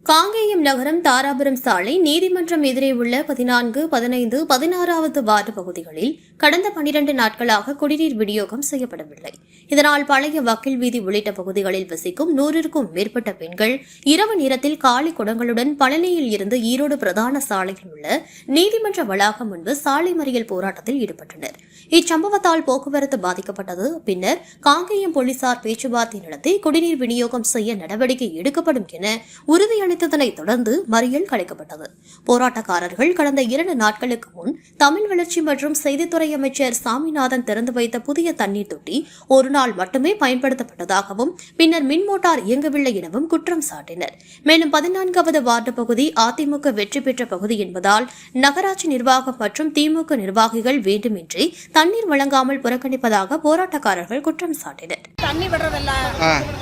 காங்கேயம் நகரம் தாராபுரம் சாலை நீதிமன்றம் எதிரே உள்ள 14, 15, 16வது வார்டு பகுதிகளில் கடந்த 12 நாட்களாக குடிநீர் விநியோகம் செய்யப்படவில்லை. இதனால் பழைய வக்கீல் வீதி உள்ளிட்ட பகுதிகளில் வசிக்கும் 100க்கும் மேற்பட்ட பெண்கள் இரவு நேரத்தில் காலி குடங்களுடன் பழனியில் இருந்து ஈரோடு பிரதான சாலையில் உள்ள நீதிமன்ற வளாகம் முன்பு சாலை மறியல் போராட்டத்தில் ஈடுபட்டனர். இச்சம்பவத்தால் போக்குவரத்து பாதிக்கப்பட்டது. பின்னர் காங்கேயம் போலீசார் பேச்சுவார்த்தை நடத்தி குடிநீர் விநியோகம் செய்ய நடவடிக்கை எடுக்கப்படும் என உறுதியளித்ததனை தொடர்ந்து மறியல் கலைக்கப்பட்டது. போராட்டக்காரர்கள் கடந்த 2 நாட்களுக்கு முன் தமிழ் வளர்ச்சி மற்றும் செய்தித்துறை அமைச்சர் சாமிநாதன் திறந்து வைத்த புதிய தண்ணீர் தொட்டி ஒரு நாள் மட்டுமே பயன்படுத்தப்பட்டதாகவும் பின்னர் மின் மோட்டார் இயங்கவில்லை எனவும் குற்றம் சாட்டினர். மேலும் 14வது வார்டு பகுதி அதிமுக வெற்றி பெற்ற பகுதி என்பதால் நகராட்சி நிர்வாகம் மற்றும் திமுக நிர்வாகிகள் வேண்டுமின்றி தண்ணீர் வழங்காமல் புறக்கணிப்பதாக போராட்டக்காரர்கள் குற்றம் சாட்டினர். தண்ணி விடுறதில்ல,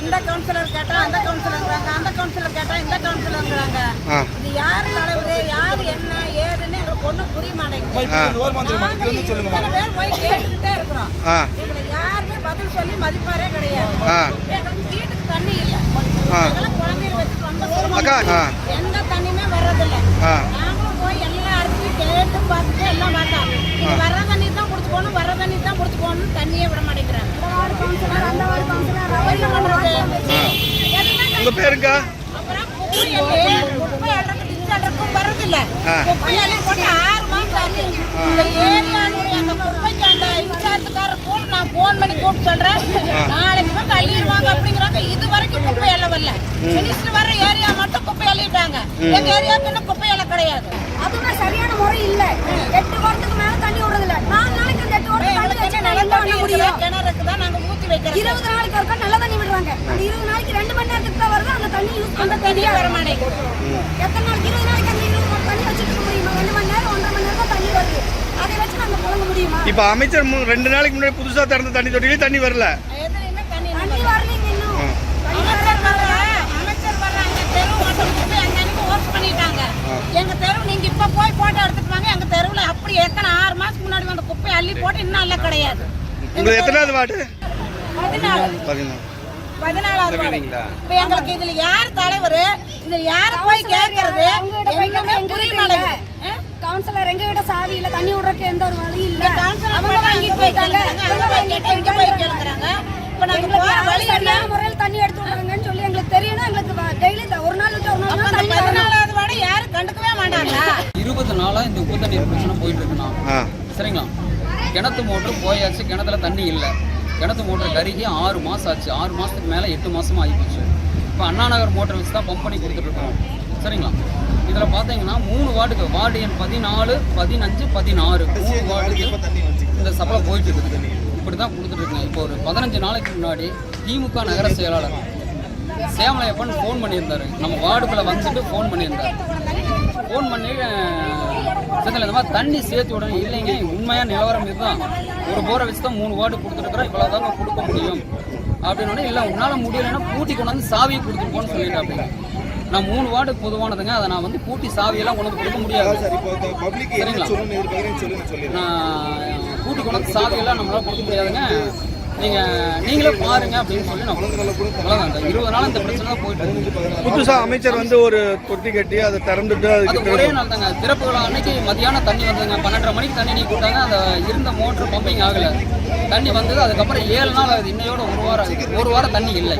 இந்த கவுன்சிலர் கேட்டா அந்த கவுன்சிலர், அந்த கவுன்சிலர் கேட்டா இந்த கவுன்சிலர்ங்கறாங்க. இது யார் தலைவர், யார் என்ன ஏதுன்னு எங்களுக்கு ஒண்ணும் புரிய மாட்டேங்குது. சொல்லுங்க, போய் கேட்டுட்டே இருக்கிறோம். எங்களை யாருமே பதில் சொல்லி மதிப்பாரே கிடையாது. எங்களுக்கு வீட்டுக்கு தண்ணி இல்ல, எங்களுக்கு குழந்தைய வச்சு ரொம்ப சிரமம். எந்த தண்ணியுமே வர்றதில்ல. நாங்களும் போய் எல்லாருக்கும் கேட்டு பார்த்துட்டு எல்லாம் பார்த்தோம். இது வர்ற தண்ணி தான் குடிச்சுக்கணும், வர்ற தண்ணி தான் குடிச்சுக்கணும், தண்ணியே விட மாட்டேங்கிறாங்க. உங்க பேருங்க? அப்புறம் குப்பை அடக்கு டிஸ்சார்ஜுக்கும் வரதில்ல. குப்பையாலே போட்டு 6 மாசம் ஆச்சு. இந்த ஏரியானுடைய அந்த குப்பைக்கு அந்த இன்சார்ஜுக்காரருக்கு நான் போன் பண்ணி கூப்பிட்டு சொல்றேன், நாளைக்கு வந்து அள்ளிடுவாங்க அப்படிங்கிறாங்க. இது வரைக்கும் குப்பை எல்ல வரல. மினிஸ்டர் வர ஏரியா மட்டும் குப்பை அள்ளிட்டாங்க. எங்க ஏரியாவுக்கு இன்னும் குப்பை எல்ல கிடையாது. அதுவே சரியான முறை இல்ல. 8 வாரத்துக்கு மேல தண்ணி விடுறதில்ல. 4 நாளைக்கு 8 வாரத்துக்கு தண்ணி வச்சு நல்ல தண்ணி முடியும். கிணறுக்கு தான் நாங்க ஊத்தி வைக்கிறோம். 20 நாளைக்கு ஒருக்கா நல்ல தண்ணி விடுறாங்க. அந்த 20 நாளைக்கு 2 மணி நேரத்துக்கு தான் வருது. அந்த தண்ணி யூஸ் பண்ற தண்ணியே வர மாட்டேங்குது. எத்தனை நாளைக்கு 20 நாளைக்கு அந்த 20 தண்ணி வச்சுட்டு இருக்க முடியுமா? 2 மணி நேரம் 1.5 மணி நேரம் தான் தண்ணி வருது. அதை வச்சு நாங்க புழங்க முடியுமா? இப்ப அமைச்சர் 2 நாளைக்கு முன்னாடி புதுசா திறந்த தண்ணி தொட்டிலே தண்ணி வரல. எதுலயுமே தண்ணி வரலீங்க இன்னும். அமைச்சர் வர்றாங்க, தெரு ஓட்டம் போய் அன்னைக்கு ஓட் பண்ணிட்டாங்க. எங்க தெரு நீங்க இப்ப போய் போட்டோ எடுத்துட்டு வாங்க. எங்க தெருவுல அப்படி எத்தனை 6 மாசத்துக்கு முன்னாடி வந்த குப்பையை அள்ளி போட்டு இன்னும் அல்ல கிடையாது. உங்களுக்கு எத்தனாவது வார்டு? 14வது வார்டு. இப்ப எங்களுக்கு இதுல யார் தலைவர், இதுல யார் போய் கேட்கறது எங்களுமே புரிய மாட்டேங்குது. கவுன்சிலர் எங்க கிட்ட சாவி இல்ல, தண்ணி விடுறதுக்கு எந்த ஒரு வழி இல்ல. அவங்க வாங்கிட்டு போயிட்டாங்க. அவங்க போய் கேட்டு இங்க போய் கேக்குறாங்க. இப்ப நாங்க போற வழி என்ன முறையில் தண்ணி எடுத்து விடுறாங்கன்னு சொல்லி எங்களுக்கு தெரியணும். எங்களுக்கு டெய்லி ஒரு நாள் விட்டு ஒரு நாள் தண்ணி 14வது வார்டு யாரும் கண்டுக்கவே மாட்டாங்களா? 20 நாளா இந்த உப்பு தண்ணீர் பிரச்சனை போயிட்டு இருக்குண்ணா. சரிங்களா? கிணத்து மோட்டர் போயாச்சு, கிணத்துல தண்ணி இல்லை. கிணத்து மோட்டர் கருகி 6 மாதம் ஆச்சு. 6 மாதத்துக்கு மேலே 8 மாதமாக ஆகிப்போச்சு. இப்போ அண்ணா நகர் மோட்டர் வச்சு தான் பம்ப் பண்ணி கொடுத்துட்ருக்கோம். சரிங்களா? இதில் பார்த்தீங்கன்னா 3 வார்டுக்கு, வார்டு எண் 14, 15, 16 3 வார்டுக்கு இந்த சப்ளை போயிட்டு இருக்குது. இப்படி தான் கொடுத்துட்ருக்குங்க. இப்போ ஒரு 15 நாளைக்கு முன்னாடி திமுக நகர செயலாளர் சேமலையப்பன் ஃபோன் பண்ணியிருந்தார். நம்ம வார்டுக்குள்ளே வந்துட்டு ஃபோன் பண்ணியிருந்தார். ஃபோன் பண்ணி இந்த மாதிரி தண்ணி சேர்த்து விடணும். இல்லைங்க, உண்மையாக நிலவரம் இதுதான். ஒரு போரை வச்சு தான் 3 வார்டு கொடுத்துருக்குறோம், இவ்வளோ தாங்க கொடுக்க முடியும் அப்படின்னோடனே, இல்லை உன்னால் முடியலைன்னா பூட்டி கொண்டு வந்து சாவியை கொடுத்துருப்போன்னு சொல்லிட்டு அப்படி. நான் 3 வார்டு பொதுவானதுங்க, அதை நான் வந்து பூட்டி சாவியெல்லாம் கொண்டு வந்து கொடுக்க முடியாது. சரிங்களா? நான் பூட்டி கொண்டு வந்து சாவியெல்லாம் நம்மளால் கொடுக்க முடியாதுங்க, நீங்களே பாருங்க அப்படின்னு சொல்லி நான் 20 நாள் இந்த பிரச்சனை தான் போயிட்டு இருக்கு. புதுசா அமைச்சர் வந்து ஒரு தொட்டி கட்டி அதை திறந்துட்டு அது ஒரே நாள் தாங்க. திறப்பு விழா அன்னைக்கு மதியானம் தண்ணி வந்ததுங்க. 12:30 மணிக்கு தண்ணி நீ கொடுத்தாங்க. அந்த இருந்த மோட்டர் பம்பிங் ஆகலை, தண்ணி வந்தது. அதுக்கப்புறம் 7 நாள் ஆகுது. இன்னையோட ஒரு வாரம் தண்ணி இல்லை.